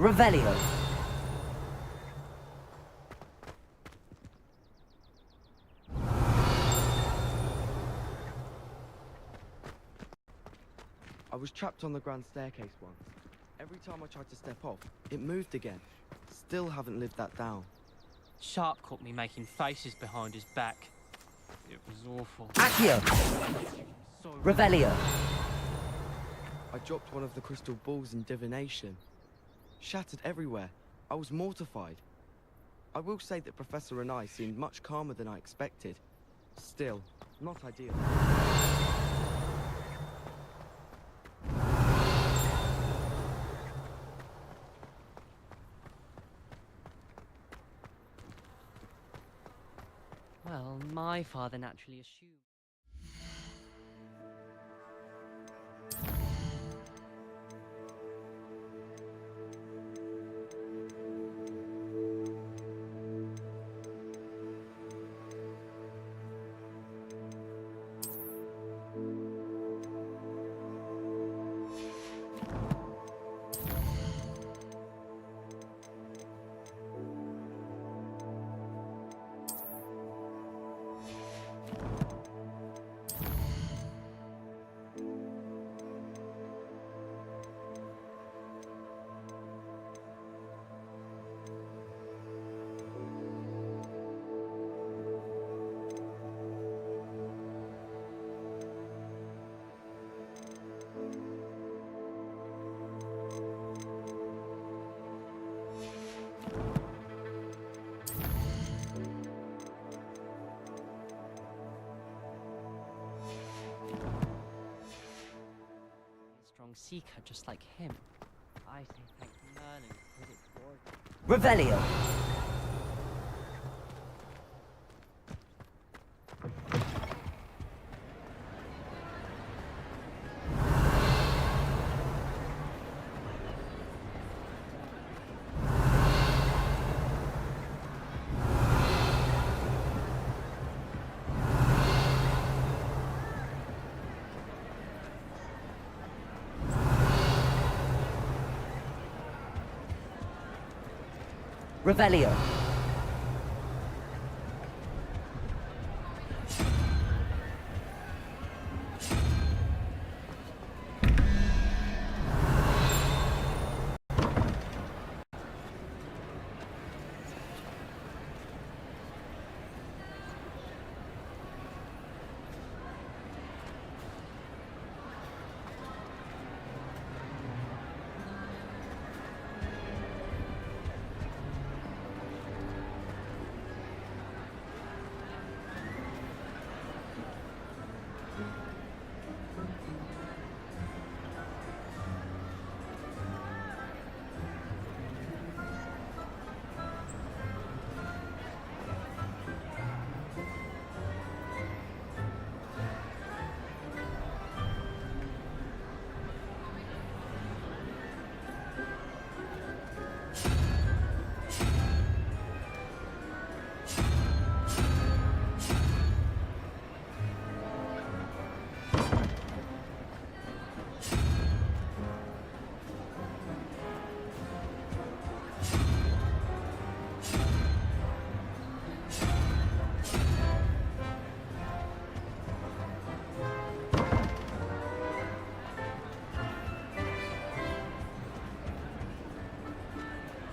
Revelio. I was trapped on the grand staircase once. Every time I tried to step off, it moved again. Still haven't lived that down. Sharp caught me making faces behind his back. It was awful. Accio. So Revelio. I dropped one of the crystal balls in divination. Shattered everywhere. I was mortified. I will say that Professor and I seemed much calmer than I expected. Still, not ideal. Well, my father naturally assumed. Strong seeker just like him. I say thank Merlin for his board. Revelio. Revelio.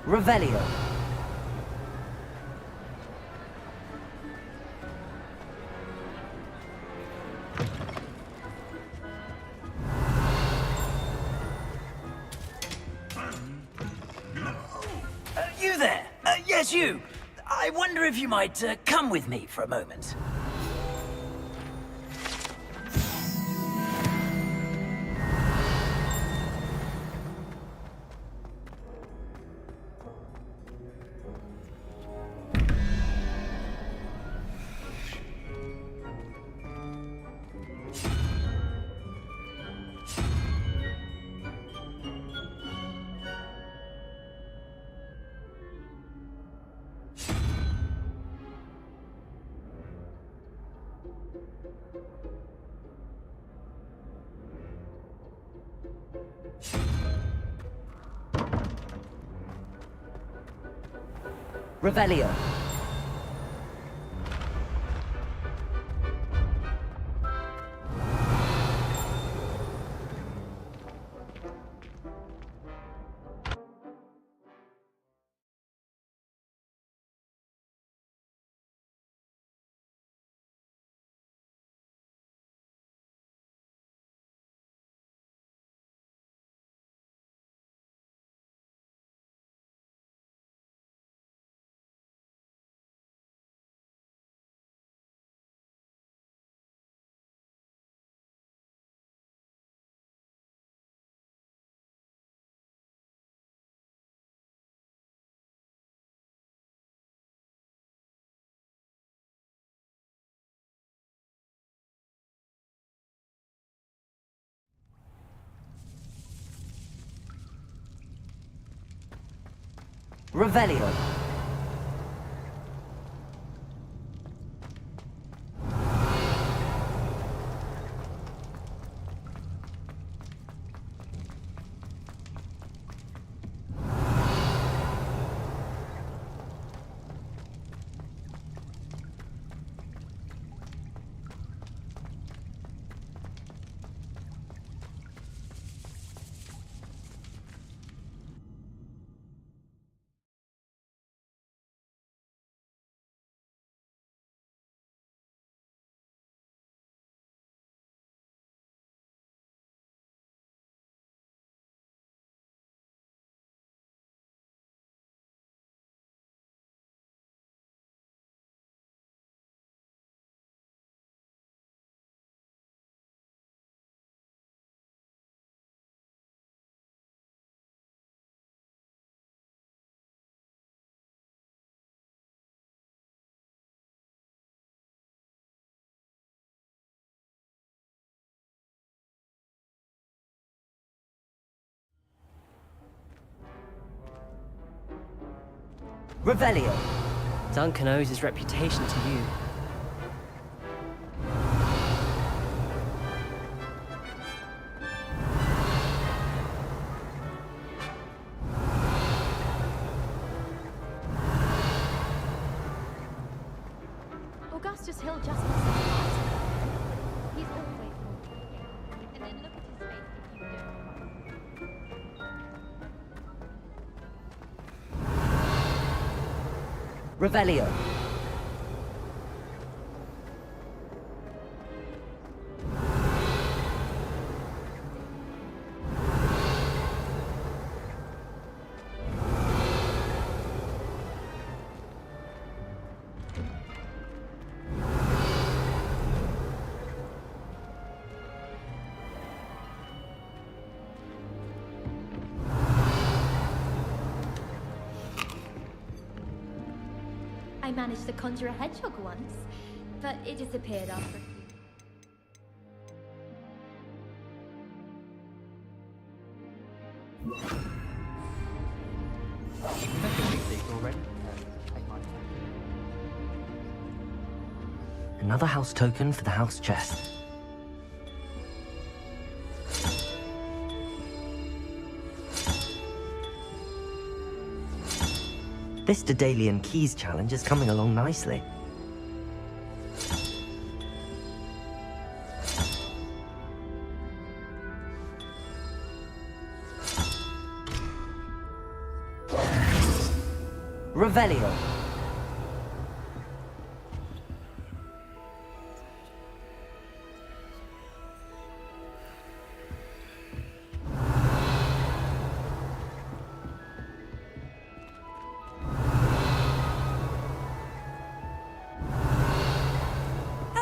Revelio. You there? Yes, you. I wonder if you might come with me for a moment. Revelio. Revelio. Revelio. Duncan owes his reputation to you. Augustus Hill just wants to fight. He's always wrong. And then look at his face if you don't. Revelio. I managed to conjure a hedgehog once, but it disappeared after a few. Another house token for the house chest. This Daedalian Keys challenge is coming along nicely. Revelio.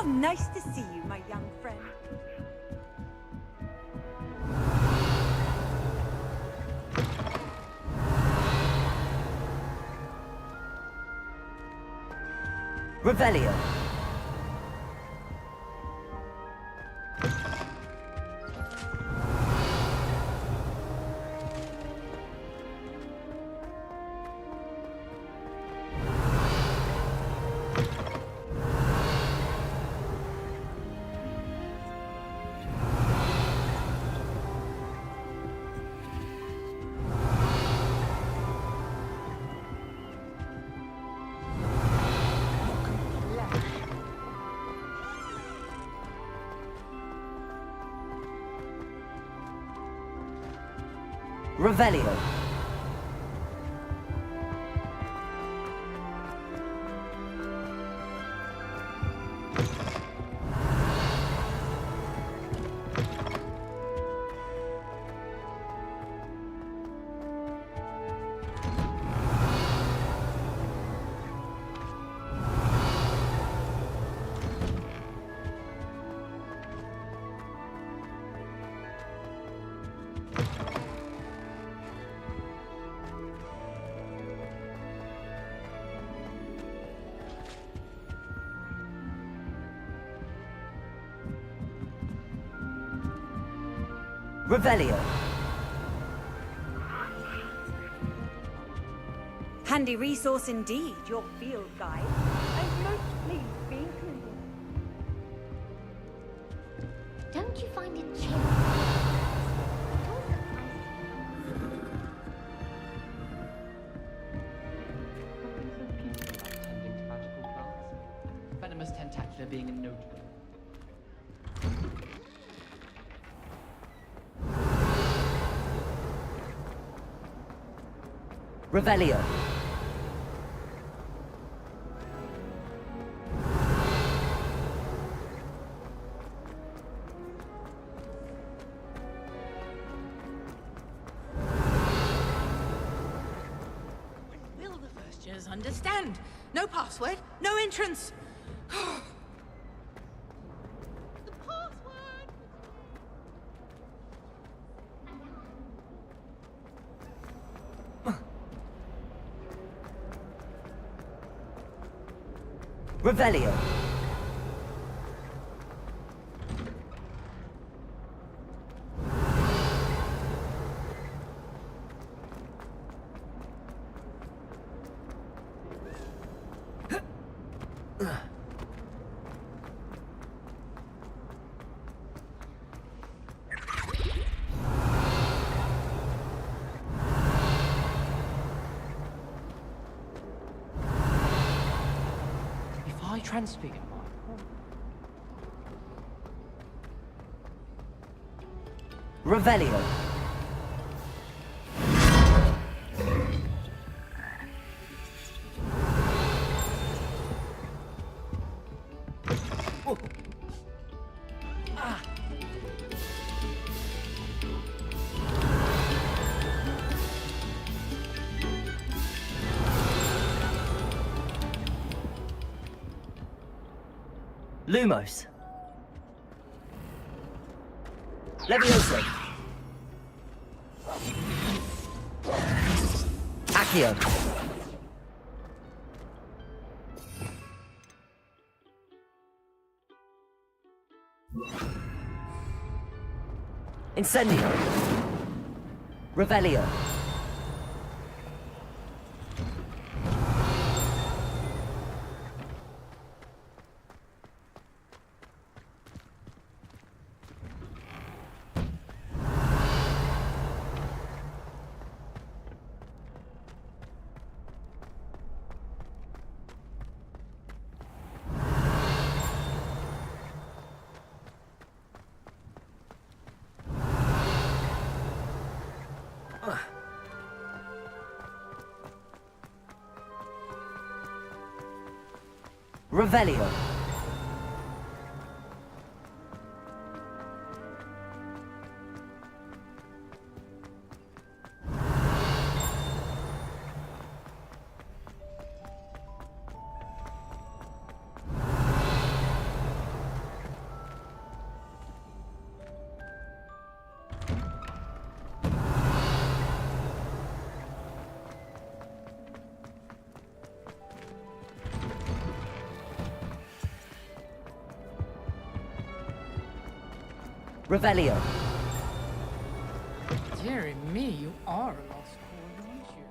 Nice to see you, my young friend. Revelio. Revelio. Revelio. Handy resource indeed, your field guide. I'm most pleased being included. Don't you find it chilling? Attending to magical plants. Venomous tentacular being a notable. Revelio. Will the first years understand? No password, no entrance. The password! Revelio. If I transfigure Revelio. Lumos. Levioso. Accio. Incendio. Revelio. Revelio. Revelio. Dear me, you are a lost cause, aren't you?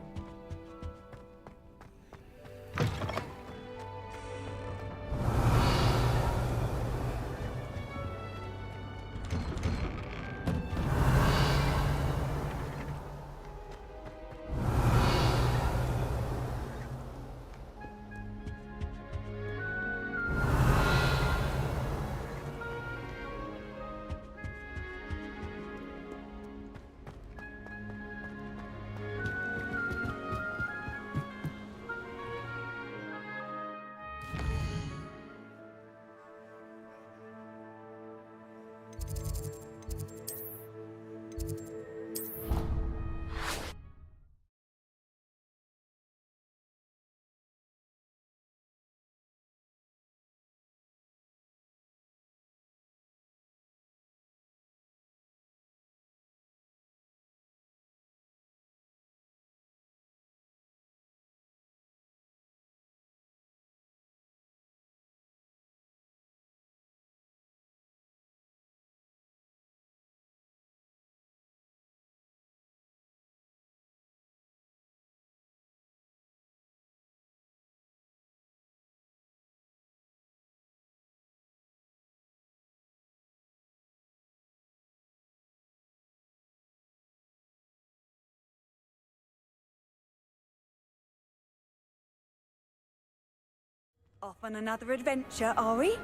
Off on another adventure, are we?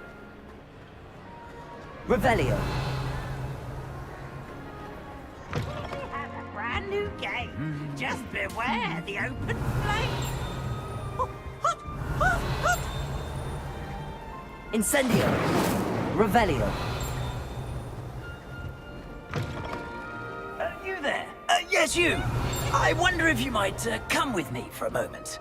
Revelio. We have a brand new game. Just beware the open flame. Incendio. Revelio. You there? Yes, you. I wonder if you might come with me for a moment.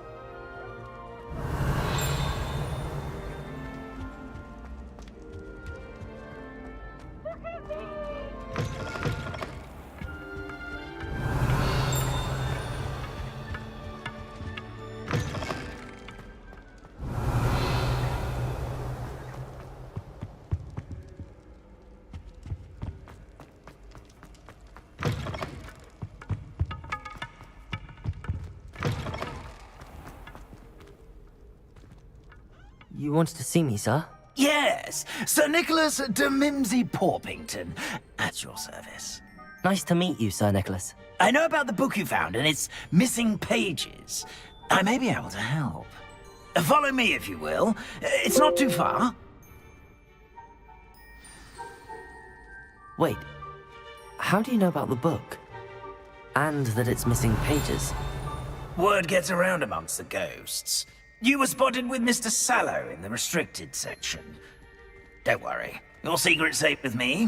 You wanted to see me, sir? Yes, Sir Nicholas de Mimsy Porpington, at your service. Nice to meet you, Sir Nicholas. I know about the book you found and its missing pages. I may be able to help. Follow me, if you will. It's not too far. Wait, how do you know about the book? And that it's missing pages? Word gets around amongst the ghosts. You were spotted with Mr. Sallow in the restricted section. Don't worry, your secret's safe with me.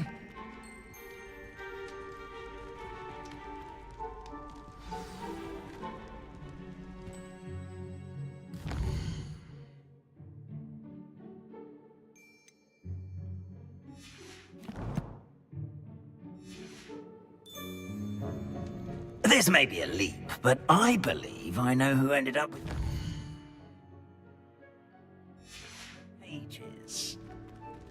This may be a leap, but I believe I know who ended up with pages.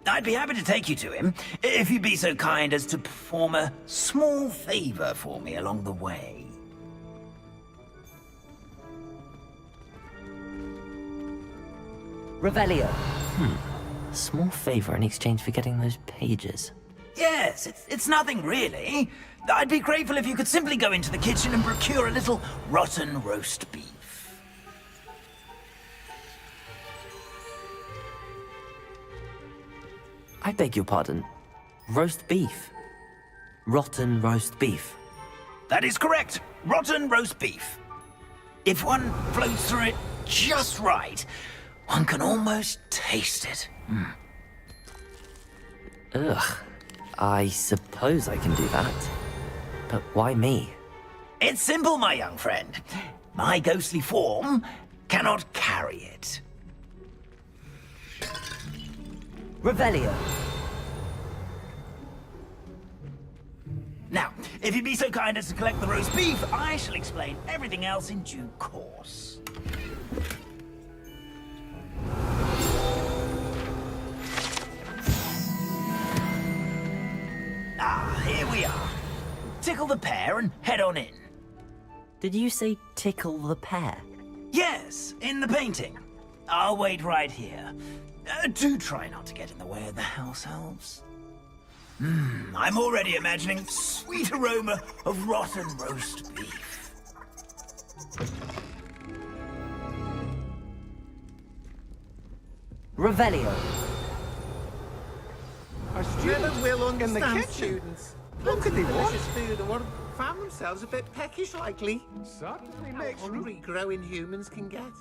I'd be happy to take you to him, if you'd be so kind as to perform a small favor for me along the way. Revelio. A small favor in exchange for getting those pages. Yes, it's nothing really. I'd be grateful if you could simply go into the kitchen and procure a little rotten roast beef. I beg your pardon. Roast beef. Rotten roast beef. That is correct. Rotten roast beef. If one floats through it just right, one can almost taste it. Ugh. I suppose I can do that. But why me? It's simple, my young friend. My ghostly form cannot carry it. Revelio. Now, if you'd be so kind as to collect the roast beef, I shall explain everything else in due course. Ah, here we are. Tickle the pear and head on in. Did you say tickle the pear? Yes, in the painting. I'll wait right here. Do try not to get in the way of the house elves. I'm already imagining sweet aroma of rotten roast beef. Revelio. Our students will in the understand kitchen. students. What could they want? Delicious food and what found themselves a bit peckish likely. Certainly How makes hungry growing humans can get.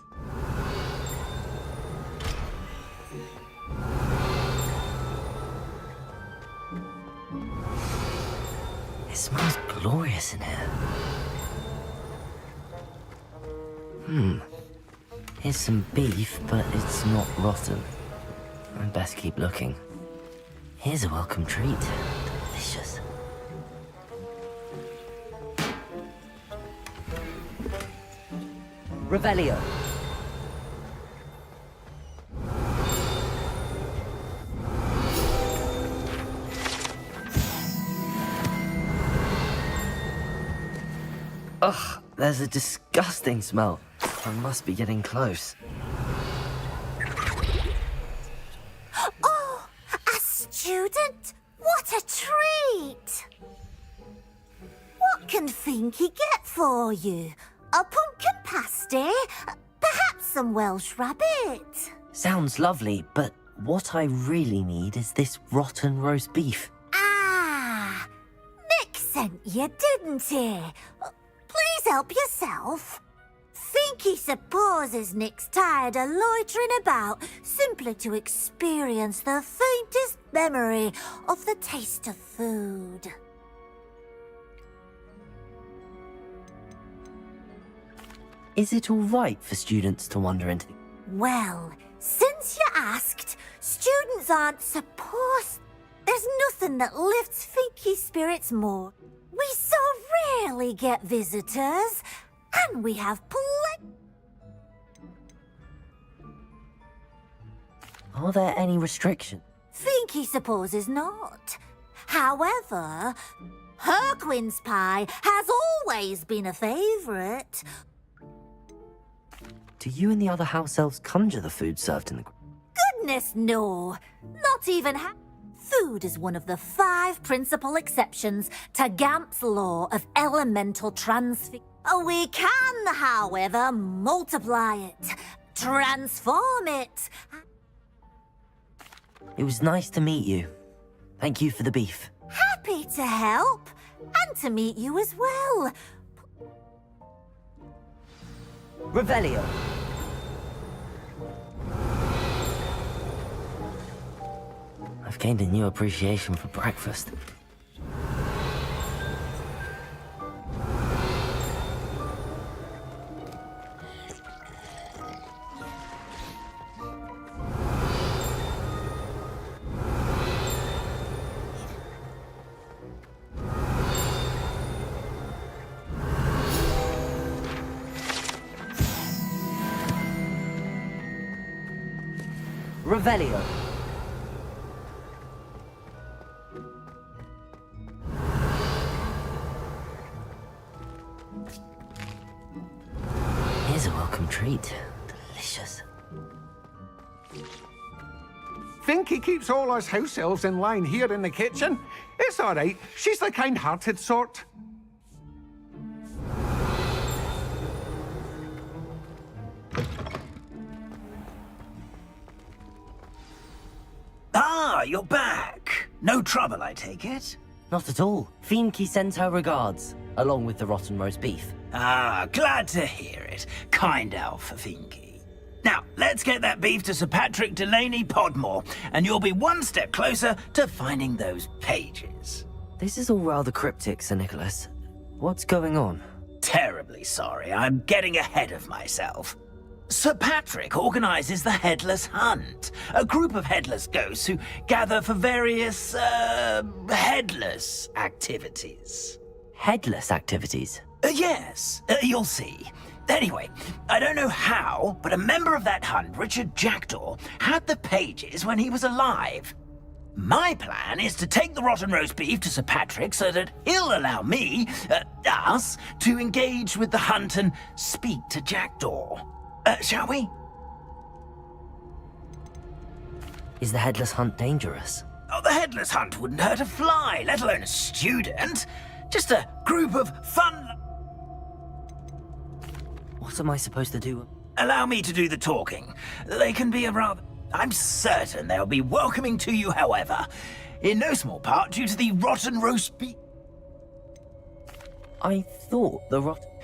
It smells glorious in here. Here's some beef, but it's not rotten. I'd best keep looking. Here's a welcome treat. Delicious. Revelio. Ugh, there's a disgusting smell. I must be getting close. Oh, a student? What a treat! What can Finky get for you? A pumpkin pasty? Perhaps some Welsh rabbit? Sounds lovely, but what I really need is this rotten roast beef. Ah, Nick sent you, didn't he? Please help yourself. Think he supposes Nick's tired of loitering about simply to experience the faintest memory of the taste of food. Is it all right for students to wander into the... Well, since you asked, students aren't supposed... There's nothing that lifts Finky's spirits more. We so rarely get visitors, and we have plenty... Are there any restrictions? Finky supposes not. However, Herquin's pie has always been a favourite. Do you and the other house elves conjure the food served in the... Goodness, no. Not even Food is one of the 5 principal exceptions to Gamp's law of elemental transfer. We can, however, multiply it, transform it. It was nice to meet you. Thank you for the beef. Happy to help, and to meet you as well. Revelio. I've gained a new appreciation for breakfast. Revelio. Here's a welcome treat. Delicious. Finky keeps all us house elves in line here in the kitchen. It's all right. She's the kind-hearted sort. Ah, you're back. No trouble, I take it? Not at all. Fienke sends her regards, along with the rotten roast beef. Ah, glad to hear it. Kind elf, Finky. Now, let's get that beef to Sir Patrick Delaney Podmore, and you'll be one step closer to finding those pages. This is all rather cryptic, Sir Nicholas. What's going on? Terribly sorry, I'm getting ahead of myself. Sir Patrick organizes the Headless Hunt, a group of headless ghosts who gather for various, headless activities. Headless activities? Yes, you'll see. Anyway, I don't know how, but a member of that hunt, Richard Jackdaw, had the pages when he was alive. My plan is to take the rotten roast beef to Sir Patrick so that he'll allow me, us, to engage with the hunt and speak to Jackdaw. Shall we? Is the Headless Hunt dangerous? Oh, the Headless Hunt wouldn't hurt a fly, let alone a student. Just a group of fun... What am I supposed to do? Allow me to do the talking. They can be a rather... I'm certain they'll be welcoming to you, however. In no small part due to the rotten roast beef... I thought the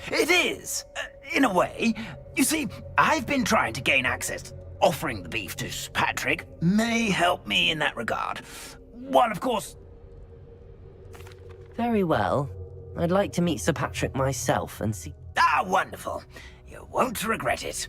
It is, in a way. You see, I've been trying to gain access. Offering the beef to Patrick may help me in that regard. One, of course... Very well. I'd like to meet Sir Patrick myself and see... Ah, wonderful. You won't regret it.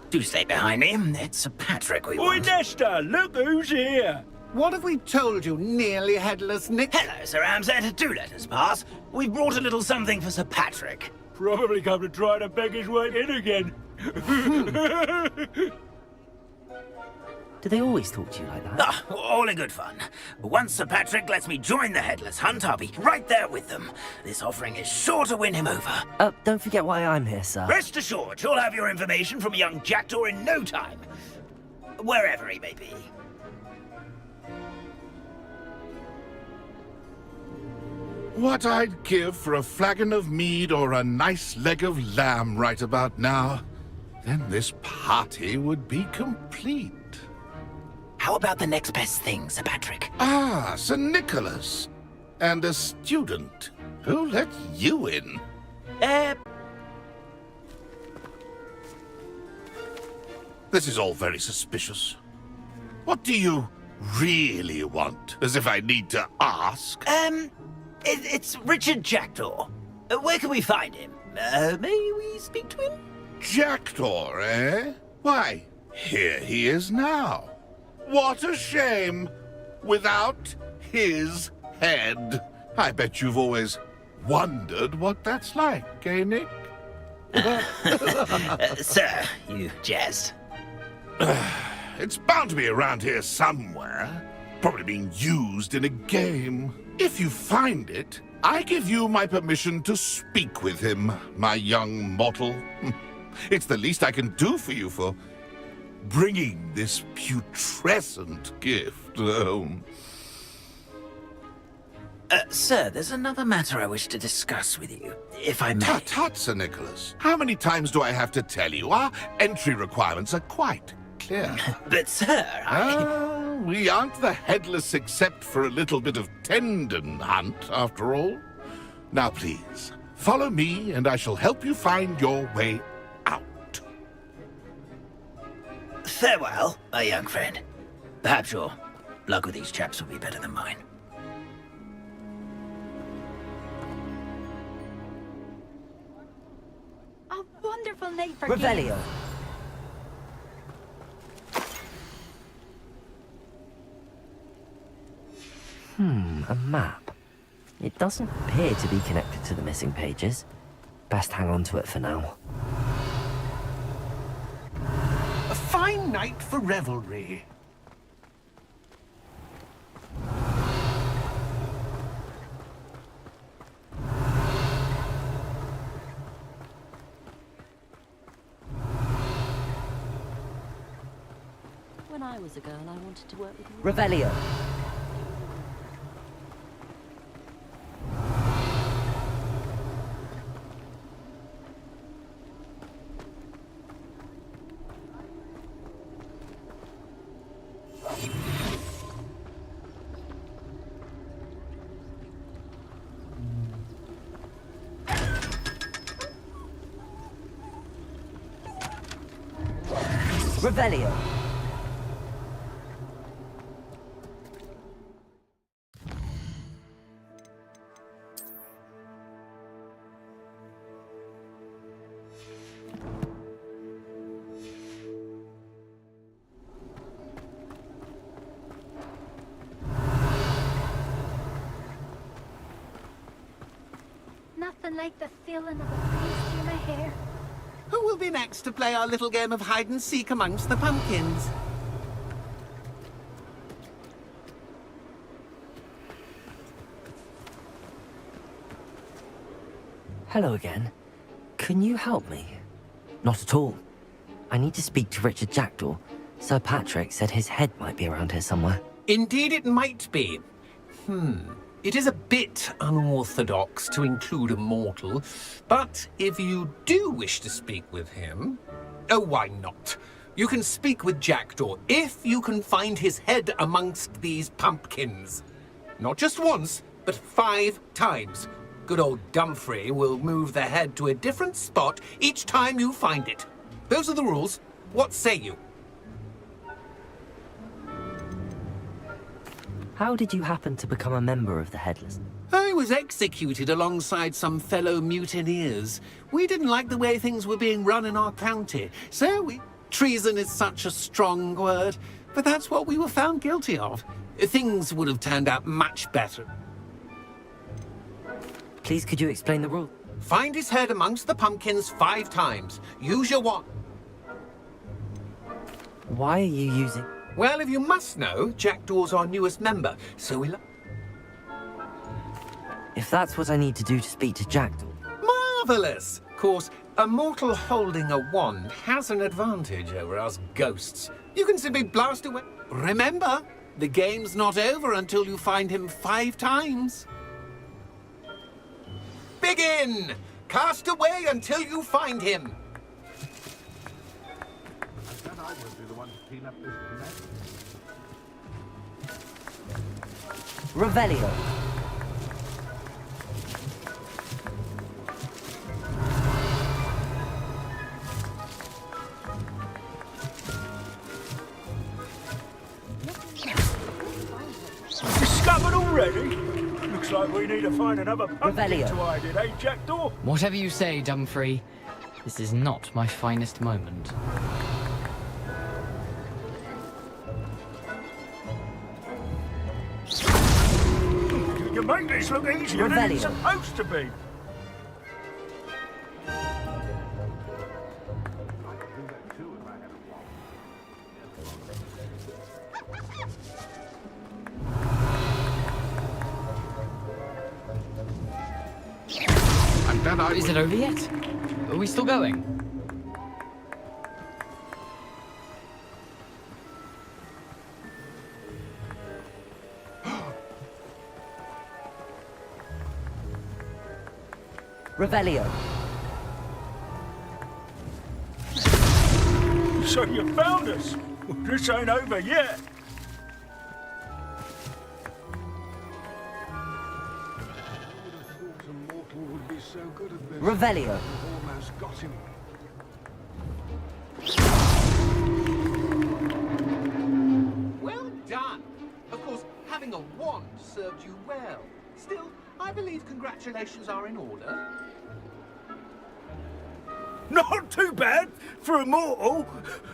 Do stay behind me. It's Sir Patrick we Oi, want. Nesta, look who's here. What have we told you, nearly headless Nick? Hello, Sir Ramsay. Do let us pass. We've brought a little something for Sir Patrick. Probably come to try to beg his way in again. Do they always talk to you like that? Ah, all in good fun. Once Sir Patrick lets me join the Headless Hunt, I'll be right there with them. This offering is sure to win him over. Don't forget why I'm here, sir. Rest assured, you'll have your information from young Jackdaw in no time. Wherever he may be. What I'd give for a flagon of mead or a nice leg of lamb right about now. Then this party would be complete. How about the next best thing, Sir Patrick? Ah, Sir Nicholas. And a student. Who let you in? This is all very suspicious. What do you really want? As if I need to ask. It's Richard Jackdaw. Where can we find him? May we speak to him? Jackdaw, eh? Why, here he is now. What a shame. Without his head. I bet you've always wondered what that's like, eh, Nick? Sir, you jest. It's bound to be around here somewhere. Probably being used in a game. If you find it, I give you my permission to speak with him, my young mortal. It's the least I can do for you for bringing this putrescent gift home. Sir, there's another matter I wish to discuss with you, if I may. Tut, tut, Sir Nicholas. How many times do I have to tell you? Our entry requirements are quite clear. But, sir, we aren't the Headless except for a little bit of tendon hunt, after all. Now, please, follow me, and I shall help you find your way out. Farewell, my young friend. Perhaps your luck with these chaps will be better than mine. A wonderful night for Revelio. games. A map. It doesn't appear to be connected to the missing pages. Best hang on to it for now. A fine night for revelry. When I was a girl, I wanted to work with you. Revelio. Revelio. Nothing like the feeling of a breeze through my hair. Who will be next to play our little game of hide and seek amongst the pumpkins? Hello again. Can you help me? Not at all. I need to speak to Richard Jackdaw. Sir Patrick said his head might be around here somewhere. Indeed it might be. It is a bit unorthodox to include a mortal, but if you do wish to speak with him, oh, why not? You can speak with Jackdaw if you can find his head amongst these pumpkins. Not just once, but 5 times. Good old Dumfrey will move the head to a different spot each time you find it. Those are the rules. What say you? How did you happen to become a member of the Headless? I was executed alongside some fellow mutineers. We didn't like the way things were being run in our county, so we Treason is such a strong word, but that's what we were found guilty of. Things would have turned out much better. Please, could you explain the rule? Find his head amongst the pumpkins 5 times. Use your wand. Why are you using... Well, if you must know, Jackdaw's our newest member, so we'll... If that's what I need to do to speak to Jackdaw... Marvellous! Of course, a mortal holding a wand has an advantage over us ghosts. You can simply blast away. Remember, the game's not over until you find him 5 times. Begin! Cast away until you find him. Revelio. Discovered already? Looks like we need to find another pumpkin Revelio. to hide in, eh, Jackdaw? Whatever you say, Dumfrey. This is not my finest moment. You make this look easier than it's Revelio. supposed to be. Is it over yet? Are we still going? Revelio. So you found us. Well, this ain't over yet. Revelio. Almost got him. Well done. Of course, having a wand served you well. Still, I believe congratulations are in order. Not too bad for a mortal.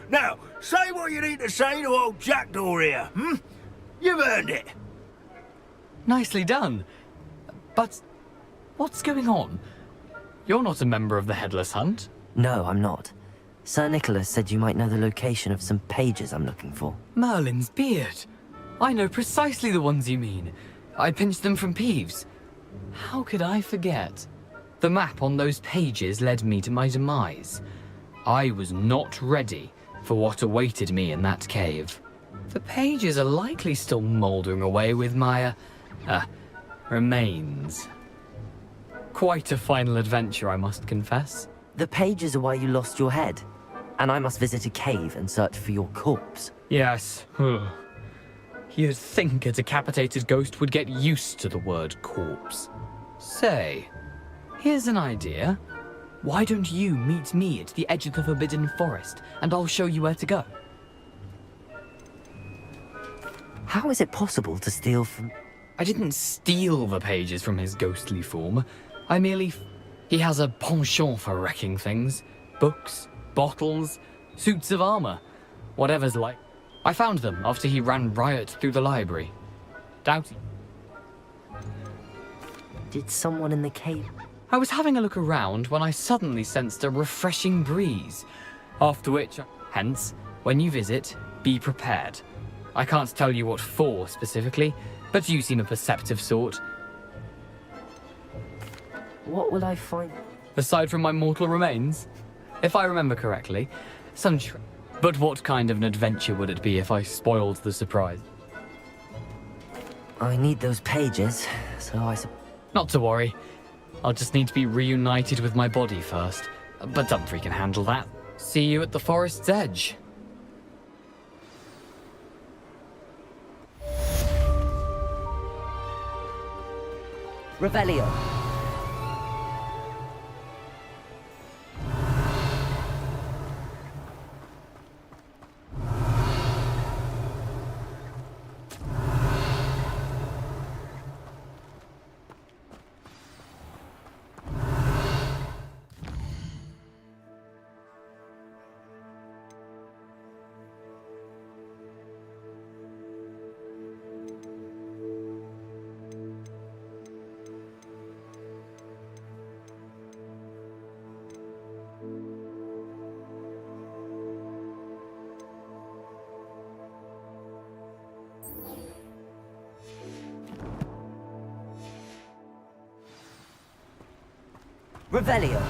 Now, say what you need to say to old Jackdaw here, hmm? You've earned it. Nicely done. But what's going on? You're not a member of the Headless Hunt. No, I'm not. Sir Nicholas said you might know the location of some pages I'm looking for. Merlin's beard. I know precisely the ones you mean. I pinched them from Peeves. How could I forget? The map on those pages led me to my demise. I was not ready for what awaited me in that cave. The pages are likely still mouldering away with my, remains. Quite a final adventure, I must confess. The pages are why you lost your head, and I must visit a cave and search for your corpse. Yes. You'd think a decapitated ghost would get used to the word corpse. Say, here's an idea. Why don't you meet me at the edge of the Forbidden Forest, and I'll show you where to go? How is it possible to steal from... I didn't steal the pages from his ghostly form. I merely... He has a penchant for wrecking things. Books, bottles, suits of armor, whatever's like. I found them after he ran riot through the library. Doubt he... Did someone in the cave... I was having a look around when I suddenly sensed a refreshing breeze. After which, hence, when you visit, be prepared. I can't tell you what for specifically, but you seem a perceptive sort. What will I find? Aside from my mortal remains? If I remember correctly, some But what kind of an adventure would it be if I spoiled the surprise? I need those pages, so I... Not to worry. I'll just need to be reunited with my body first. But Dumfrey can handle that. See you at the forest's edge. Revelio. Revelio.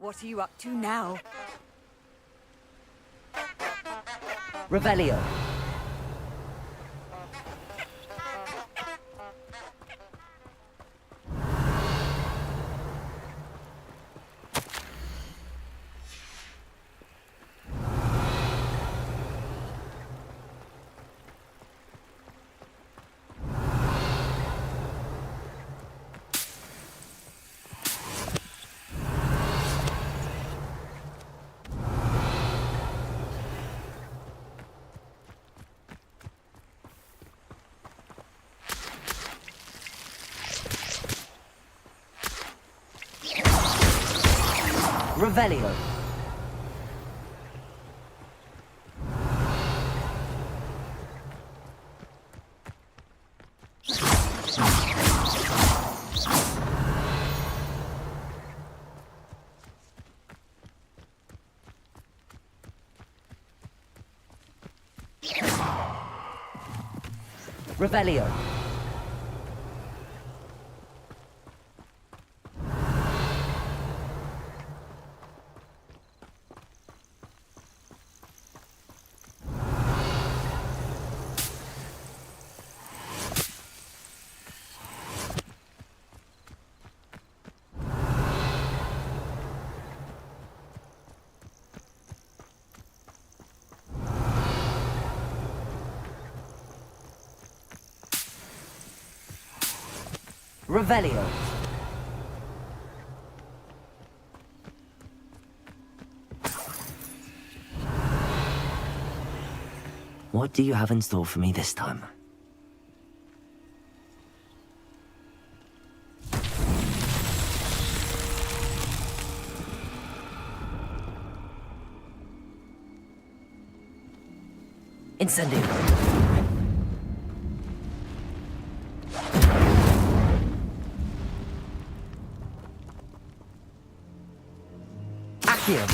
What are you up to now? Revelio. Revelio. Revelio. Revelio. What do you have in store for me this time? Incendio. Accio.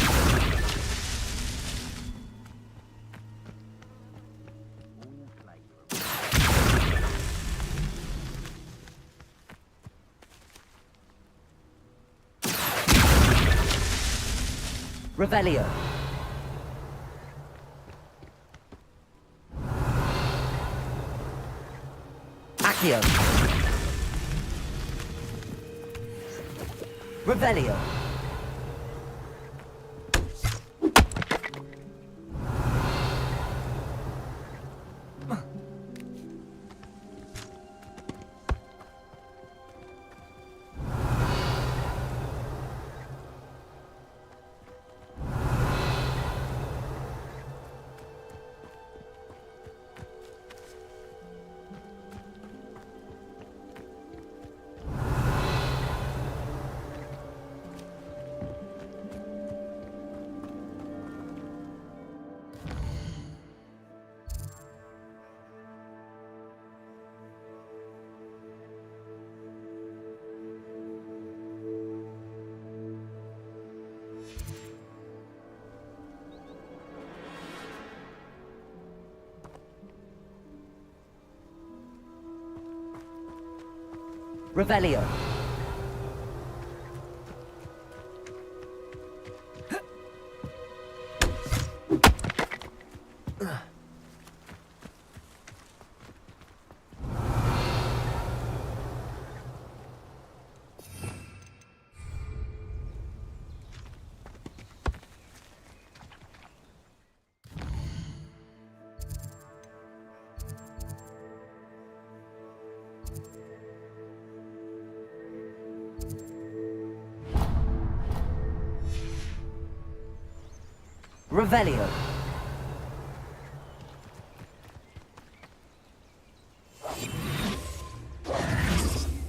Revelio. Accio. Revelio. Revelio. Revelio.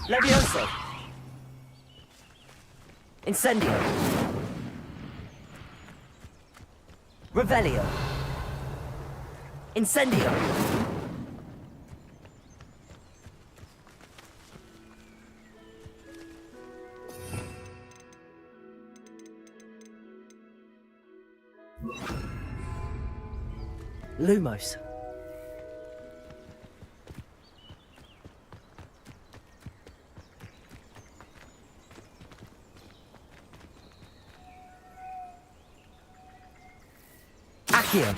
Levioso. Incendio. Revelio. Incendio. Lumos. Accio.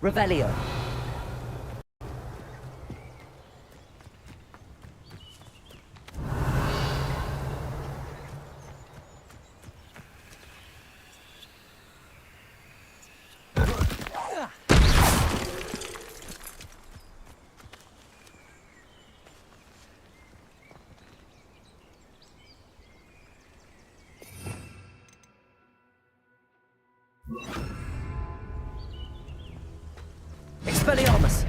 Revelio. Expelliarmus!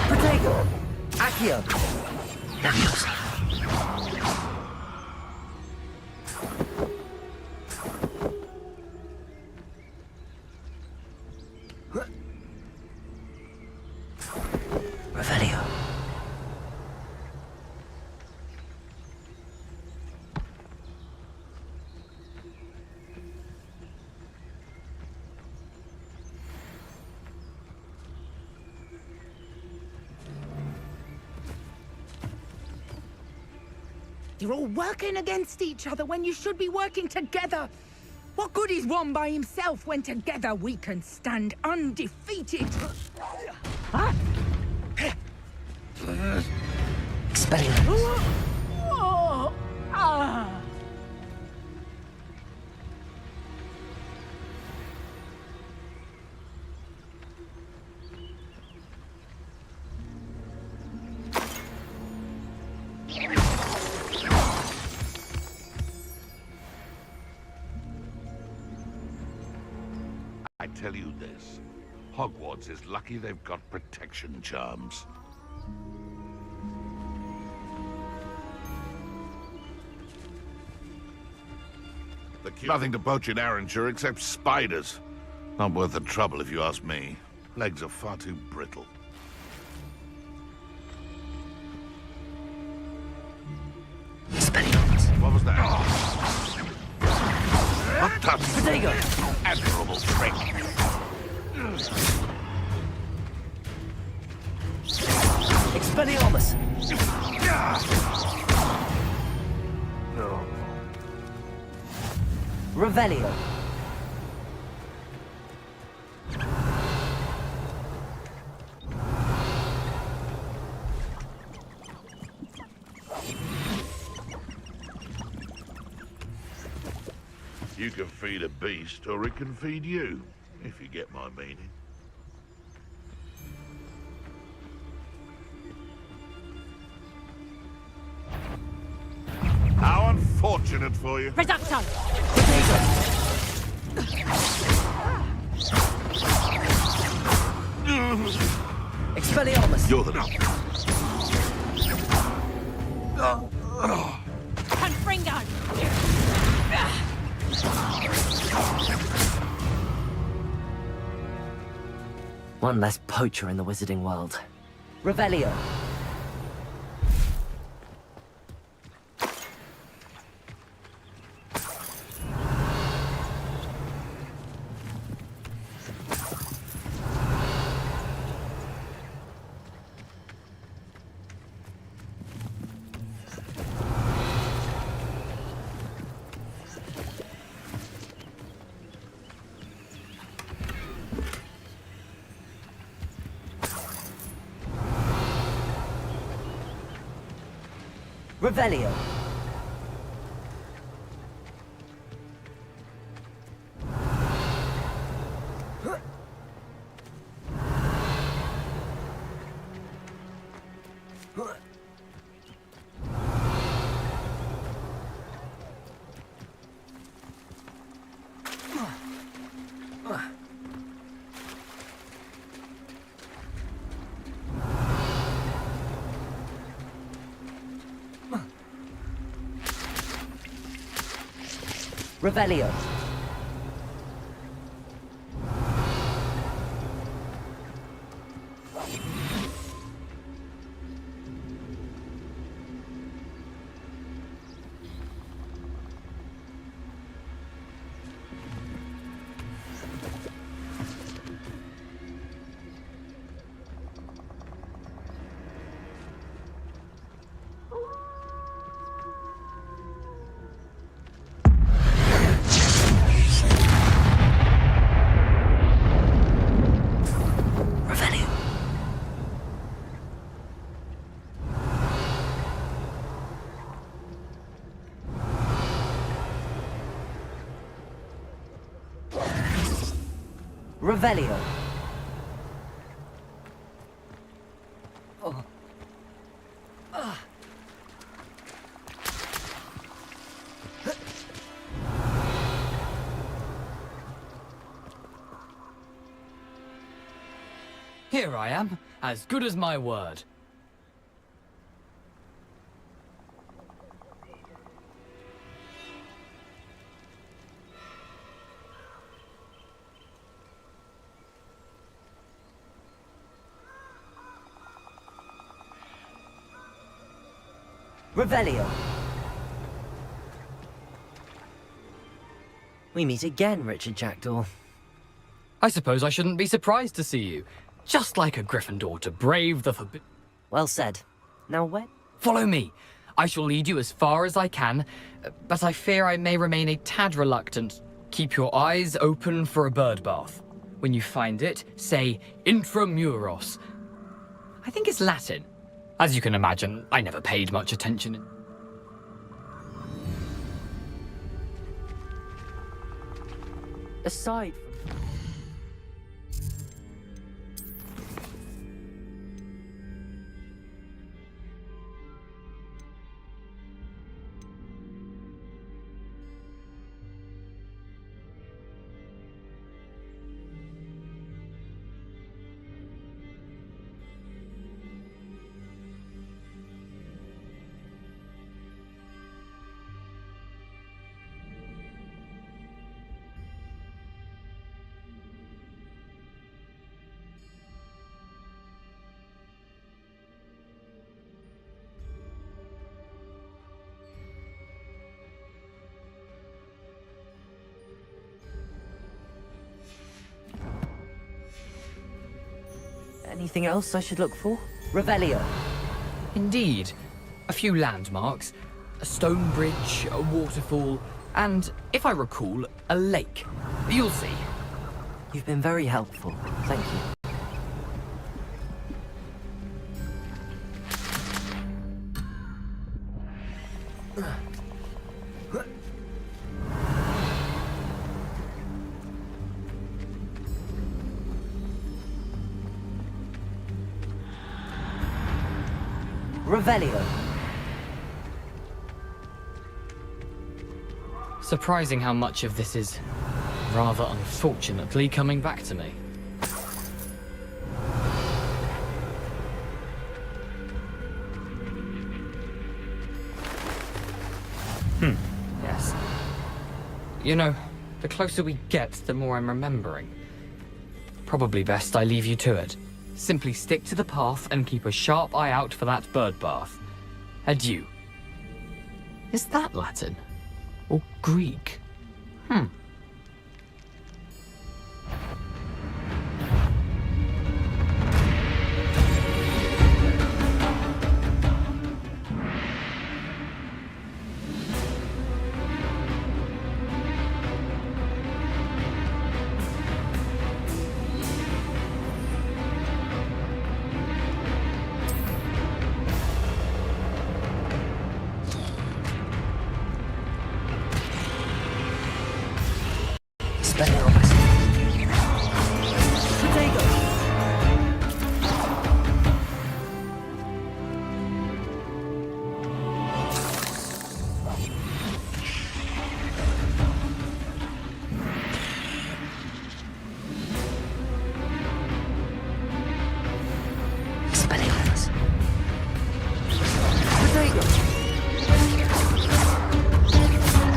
Protego! Accio! Leviosa! Revelio. You're all working against each other when you should be working together. What good is one by himself when together we can stand undefeated? Huh? Expelliarmus. Oh, ah. I tell you this, Hogwarts is lucky they've got protection charms. Nothing to poach in Arrowshire except spiders. Not worth the trouble if you ask me. Legs are far too brittle. Expelliarmus. What was that? What touch? Protego. Admirable trick. Expelliarmus. Revelio. You can feed a beast, or it can feed you, if you get my meaning. How unfortunate for you. Reducto! Expelliarmus. You're the Confringo! One less poacher in the wizarding world. Revelio. Revelio. Revelio. Revelio. Oh. Here I am, as good as my word. Revelio. We meet again, Richard Jackdaw. I suppose I shouldn't be surprised to see you. Just like a Gryffindor to brave the forbidden. Well said. Now where? Follow me. I shall lead you as far as I can, but I fear I may remain a tad reluctant. Keep your eyes open for a bird bath. When you find it, say intramuros. I think it's Latin. As you can imagine, I never paid much attention. Aside anything else I should look for? Revelio. Indeed. A few landmarks, a stone bridge, a waterfall, and, if I recall, a lake. You'll see. You've been very helpful. Thank you. Revelio. Surprising how much of this is, rather unfortunately, coming back to me. Yes. You know, the closer we get, the more I'm remembering. Probably best I leave you to it. Simply stick to the path and keep a sharp eye out for that bird bath. Adieu. Is that Latin? Or Greek?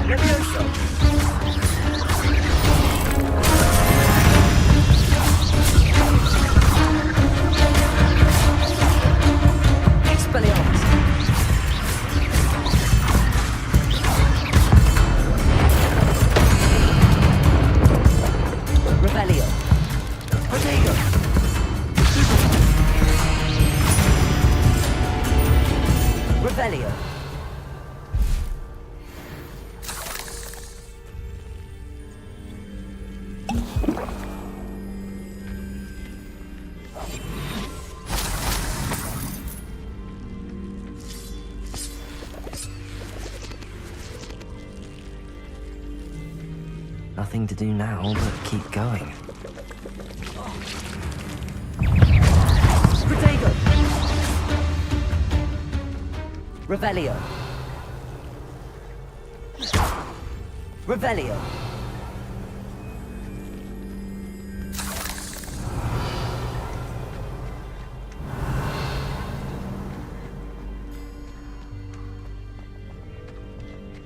Levioso. nothing to do now but keep going. Protego! Revelio! Revelio!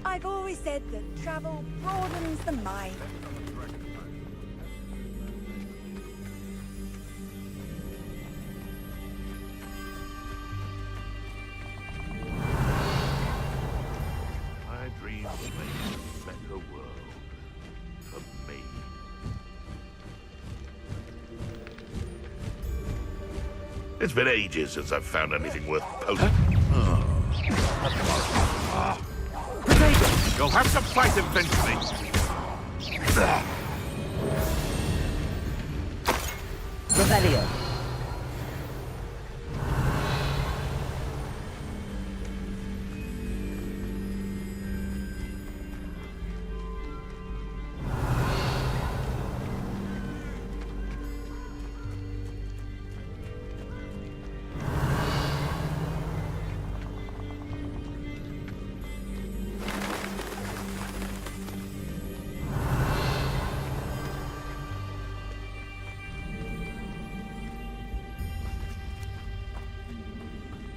I've always said that travel broadens the mind. I dream of making a better world for me. It's been ages since I've found anything worth poking. You'll have to fight eventually. Revelio!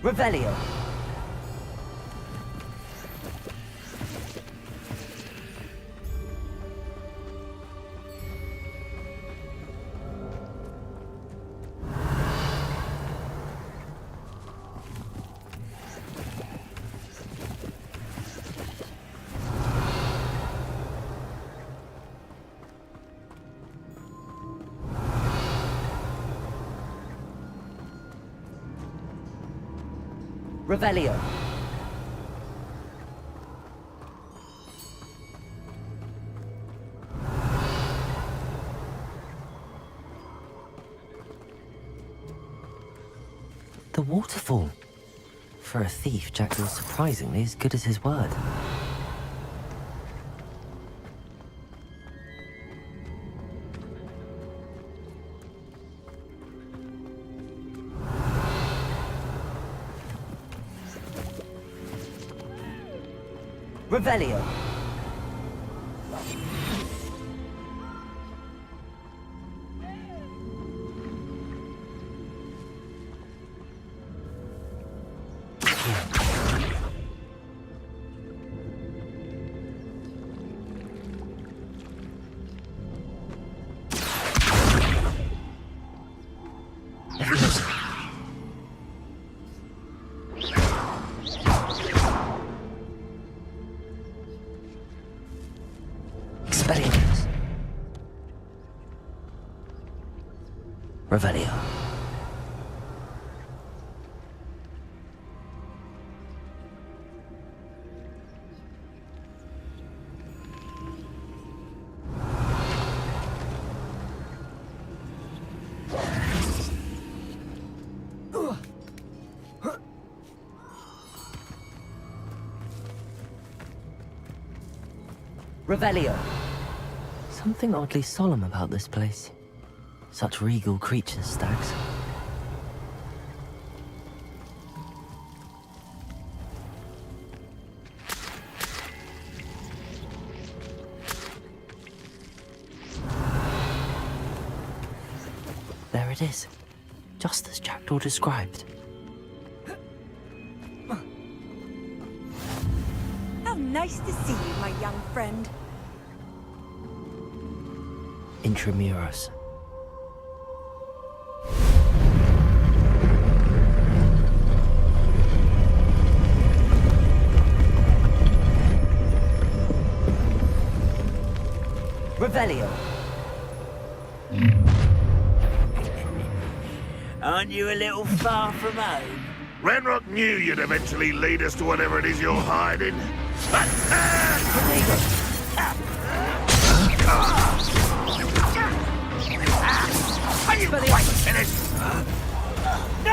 Revelio! Revelio! The waterfall. For a thief, Jack was surprisingly as good as his word. Revelio! Expelliarmus. Revelio. Revelio! Something oddly solemn about this place. Such regal creatures, Stags. There it is. Just as Jackdaw described. How nice to see you, my young friend. Intramuros. Revelio! Aren't you a little far from home? Renrock knew you'd eventually lead us to whatever it is you're hiding. Are you quite finished? No!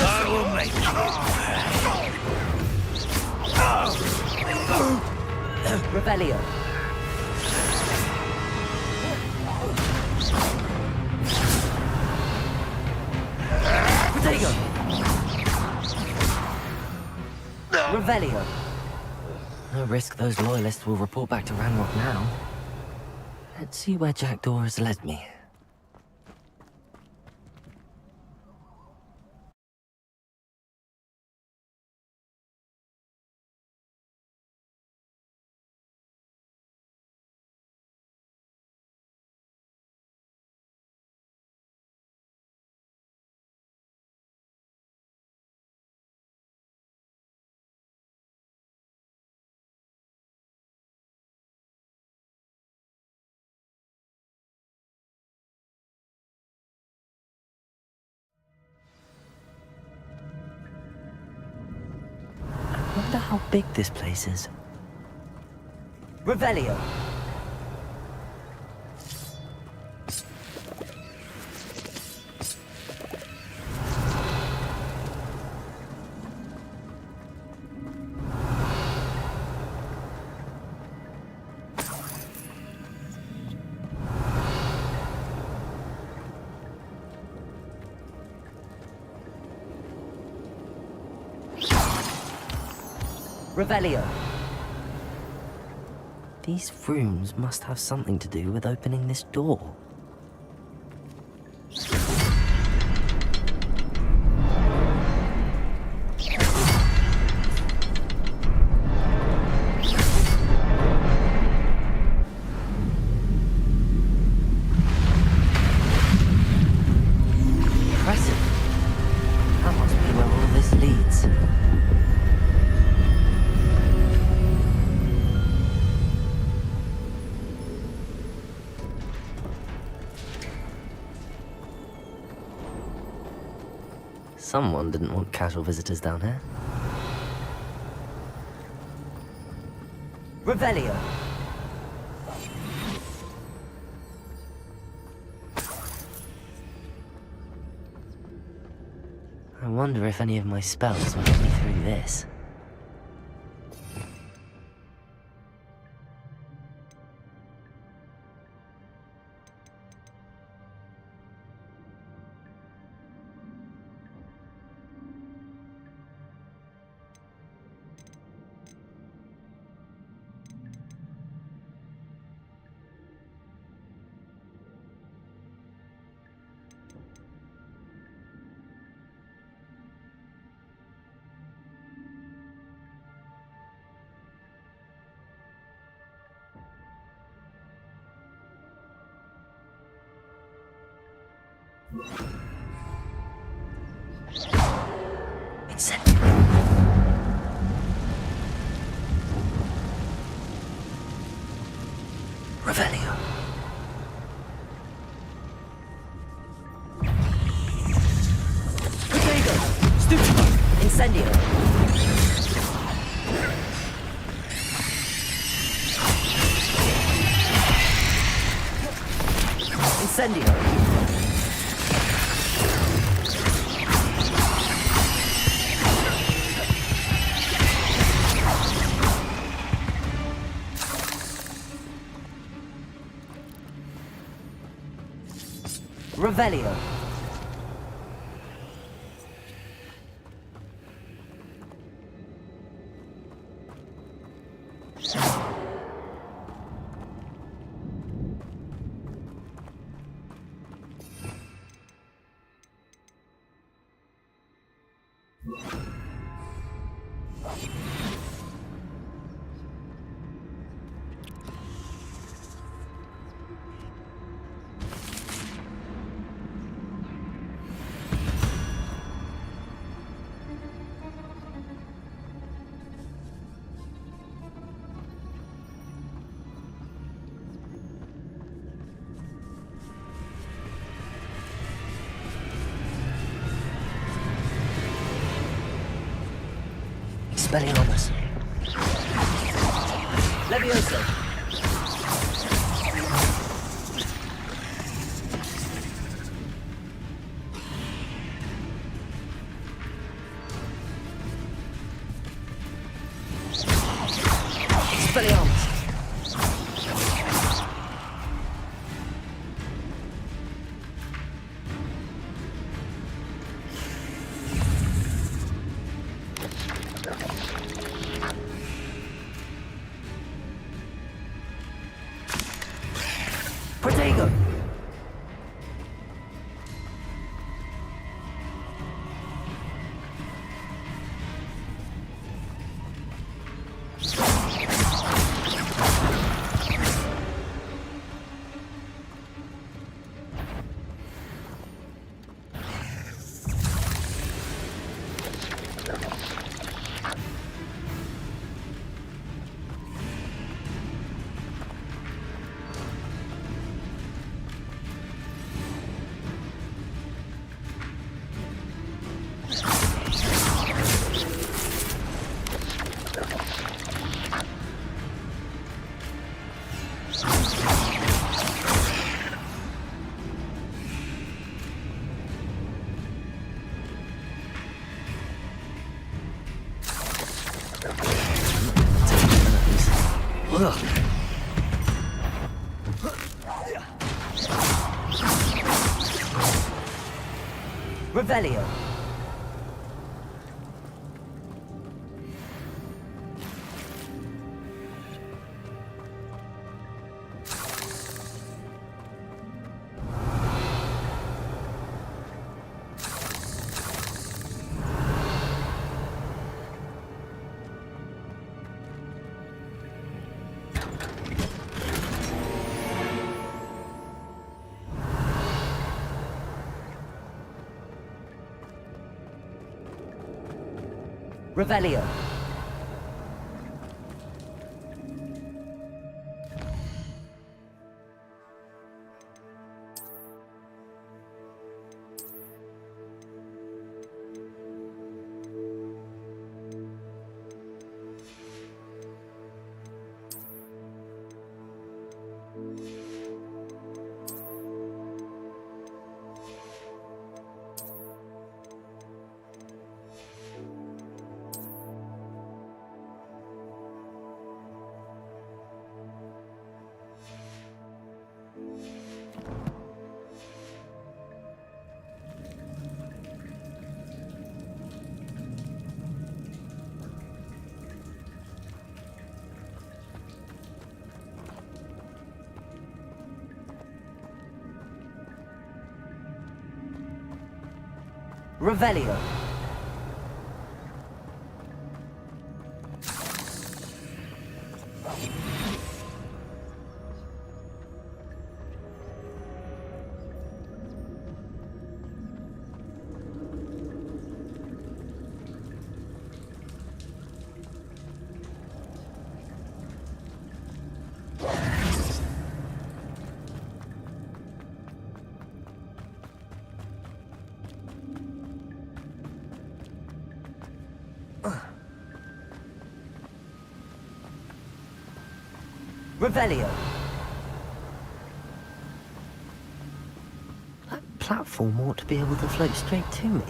I will make Revelio! Intrigo! Revelio! No risk those loyalists will report back to Ranrock now. Let's see where Jackdaw has led me. I wonder how big this place is. Revelio! Revelio! These rooms must have something to do with opening this door. Impressive. That must be where all this leads. Someone didn't want casual visitors down here. Revelio! I wonder if any of my spells will get me through this. Revelio. Intrigo! Stupimo! Incendio! Incendio! Revelio. Expelliarmus. Levioso. Expelliarmus. Protego! Ugh. Revelio. Revelio. Revelio. Revelio. That platform ought to be able to float straight to me.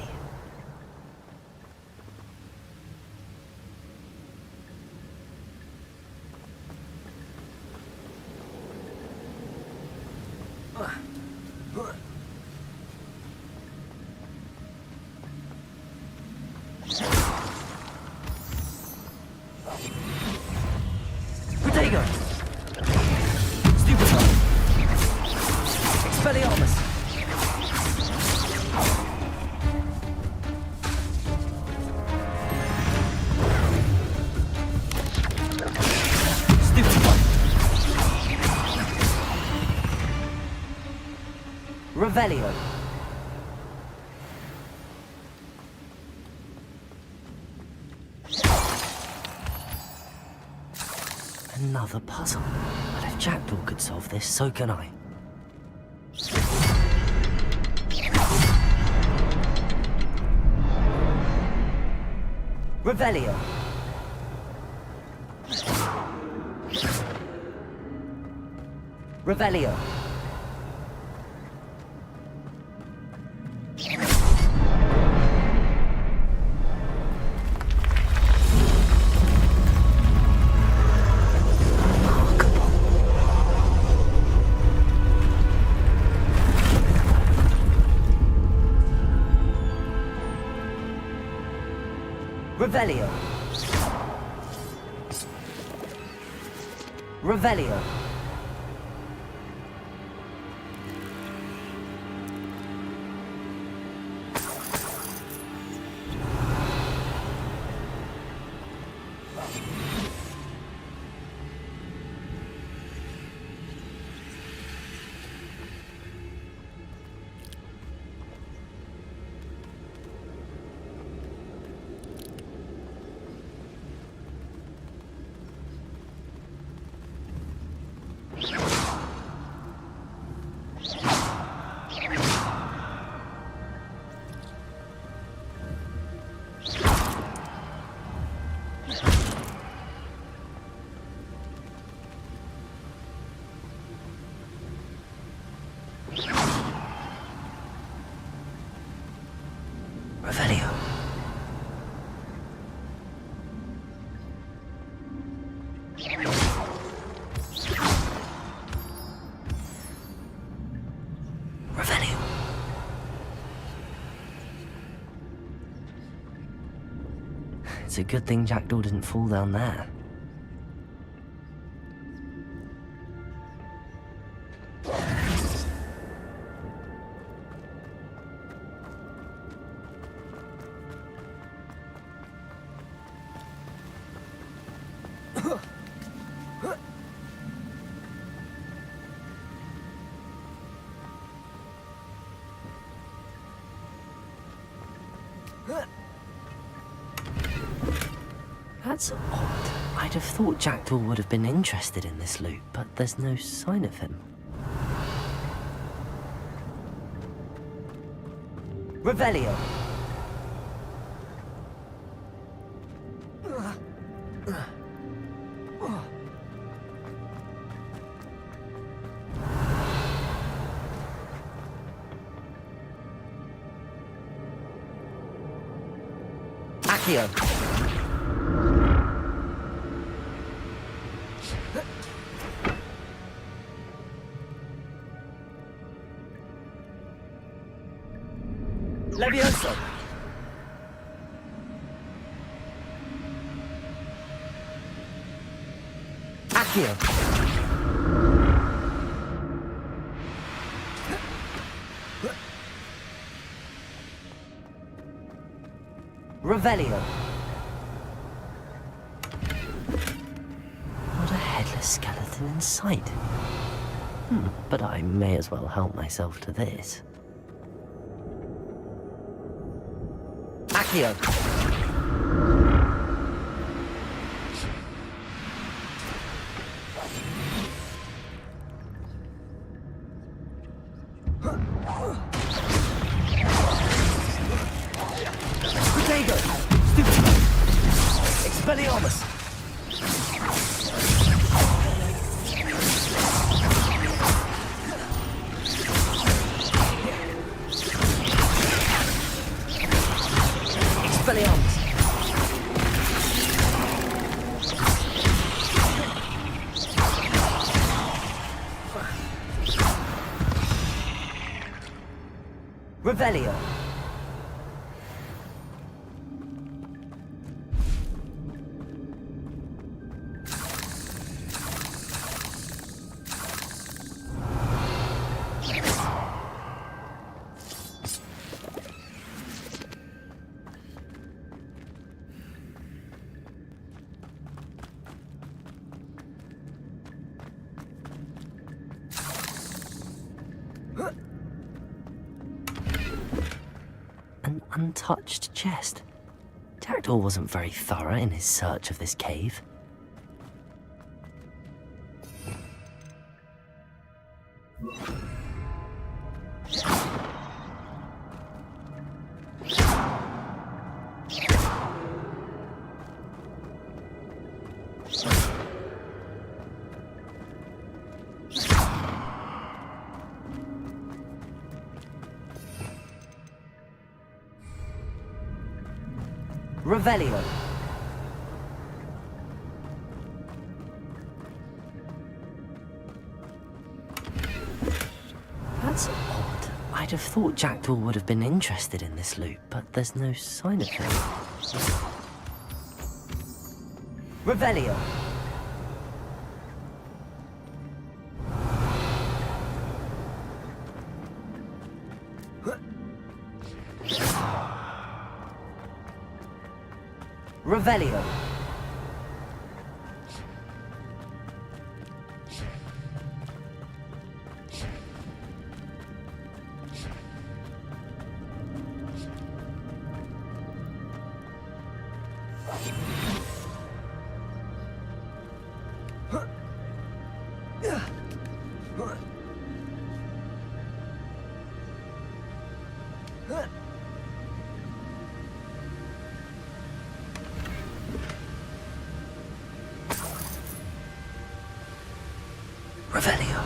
Protego. Stupefy. Expelliarmus. Stupefy. Revelio. Another puzzle. But if Jackdaw could solve this, so can I. Revelio. Revelio. Revelio. Revelio. Revelio. Revelio. It's a good thing Jackdaw didn't fall down there. That's odd. I'd have thought Jackdaw would have been interested in this loot, but there's no sign of him. Revelio. Accio. Levioso. Accio. Revelio. Not a headless skeleton in sight. But I may as well help myself to this. Accio. Protego. Stupid. Expelliarmus. Expelliarmus. Revelio. An untouched chest. Jackdaw wasn't very thorough in his search of this cave. Revelio. That's odd. I'd have thought Jackdaw would have been interested in this loot, but there's no sign of him. Revelio. Revelio. Revelio.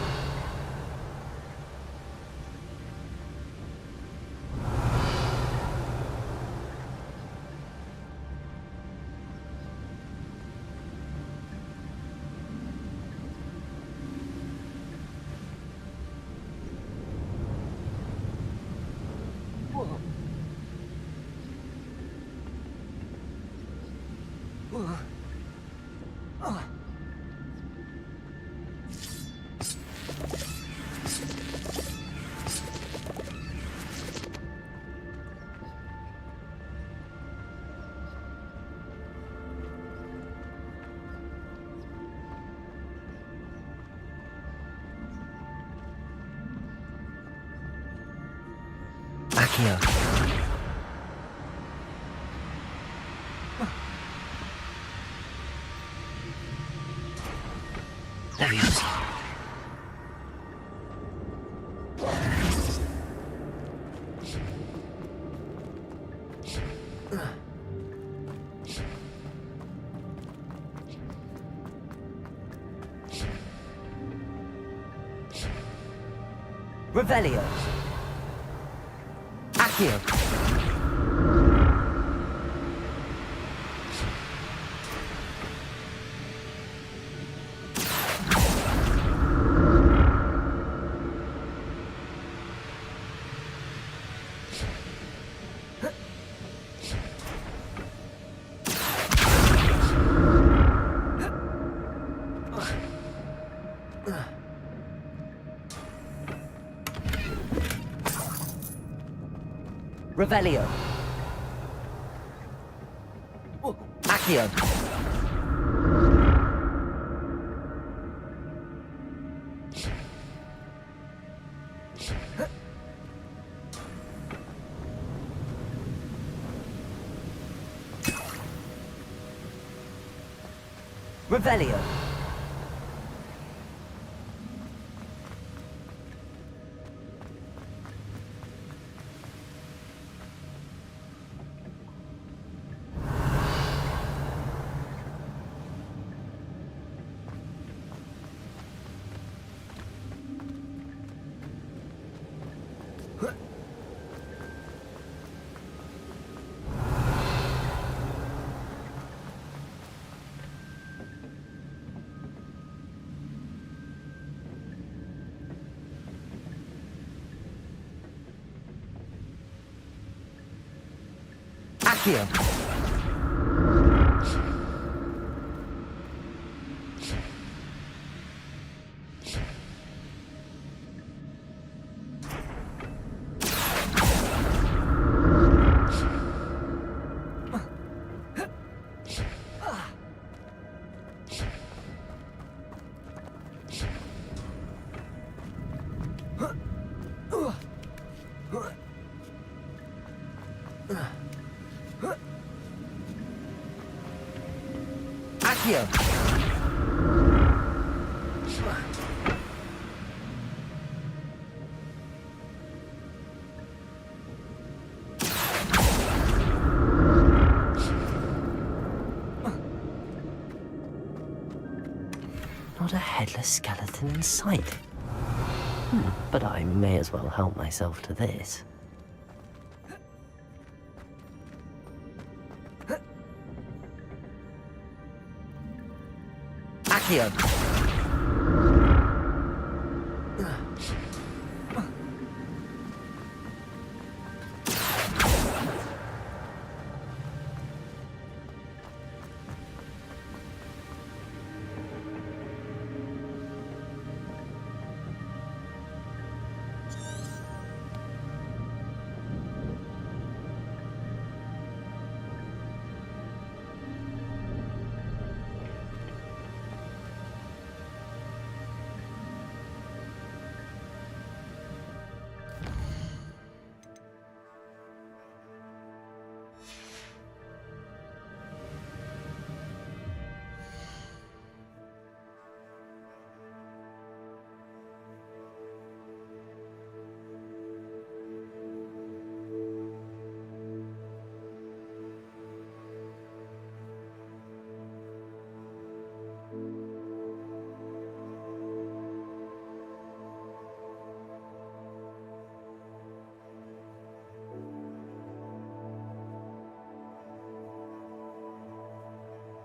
Accio. Leviosa. Revelio. Accio. Revelio. Accio. Revelio. Accio. Accio. Not a headless skeleton in sight. But I may as well help myself to this. Accio.